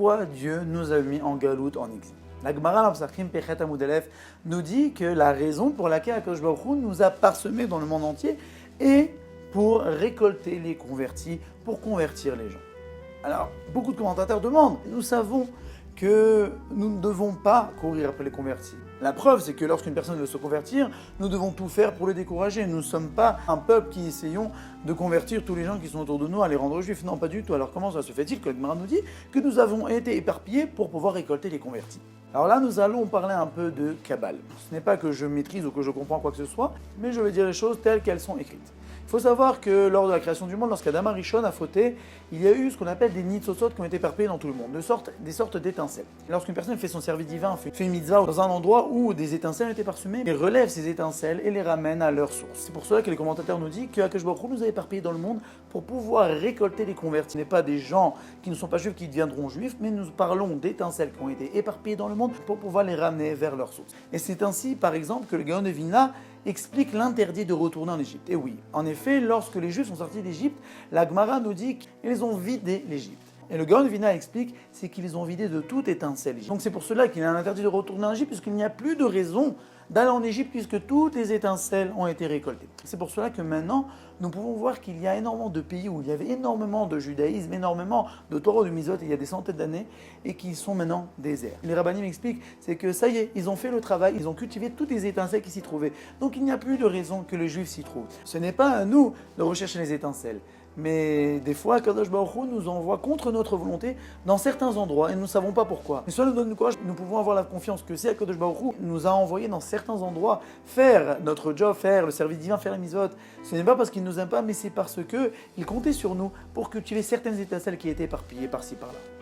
pourquoi Dieu nous a mis en galoute, en exil. La Gemara dans Psachim Pechet Amud Aleph nous dit que la raison pour laquelle Akadosh Baruch Hu nous a parsemés dans le monde entier est pour récolter les convertis, pour convertir les gens. Alors, beaucoup de commentateurs demandent, nous savons que nous ne devons pas courir après les convertis. La preuve, c'est que lorsqu'une personne veut se convertir, nous devons tout faire pour le décourager. Nous ne sommes pas un peuple qui essayons de convertir tous les gens qui sont autour de nous à les rendre juifs. Non, pas du tout. Alors comment ça se fait-il que le Gemara nous dit que nous avons été éparpillés pour pouvoir récolter les convertis? Alors là, nous allons parler un peu de Kabbale. Ce n'est pas que je maîtrise ou que je comprends quoi que ce soit, mais je vais dire les choses telles qu'elles sont écrites. Il faut savoir que lors de la création du monde, lorsqu'Adam Arishon a fauté, il y a eu ce qu'on appelle des nitzotzot qui ont été éparpillés dans tout le monde, des sortes d'étincelles. Lorsqu'une personne fait son service divin, fait une mitzvah dans un endroit où des étincelles ont été parsemées, il relève ces étincelles et les ramène à leur source. C'est pour cela que les commentateurs nous disent que Akadosh Baruch Hu nous a éparpillés dans le monde pour pouvoir récolter les convertis. Ce n'est pas des gens qui ne sont pas juifs qui deviendront juifs, mais nous parlons d'étincelles qui ont été éparpillées dans le monde pour pouvoir les ramener vers leur source. Et c'est ainsi, par exemple, que le Gaon de Vilna explique l'interdit de retourner en Égypte. Et oui, en effet, lorsque les Juifs sont sortis d'Égypte, la Gemara nous dit qu'ils ont vidé l'Égypte. Et le Gaon de Vilna explique, c'est qu'ils ont vidé de toute étincelle. Donc c'est pour cela qu'il y a un interdit de retourner en Égypte, puisqu'il n'y a plus de raison d'aller en Égypte, puisque toutes les étincelles ont été récoltées. C'est pour cela que maintenant, nous pouvons voir qu'il y a énormément de pays où il y avait énormément de judaïsme, énormément de Torah, de Mizot, il y a des centaines d'années, et qui sont maintenant déserts. Les rabbinim expliquent, c'est que ça y est, ils ont fait le travail, ils ont cultivé toutes les étincelles qui s'y trouvaient. Donc il n'y a plus de raison que les Juifs s'y trouvent. Ce n'est pas à nous de rechercher les étincelles. Mais des fois, Akadosh Baruch Hu nous envoie contre notre volonté dans certains endroits et nous ne savons pas pourquoi. Mais cela nous donne du courage, nous pouvons avoir la confiance que si Akadosh Baruch Hu nous a envoyés dans certains endroits faire notre job, faire le service divin, faire la mitzvot, ce n'est pas parce qu'il ne nous aime pas, mais c'est parce qu'il comptait sur nous pour cultiver certaines étincelles qui étaient éparpillées par-ci par-là.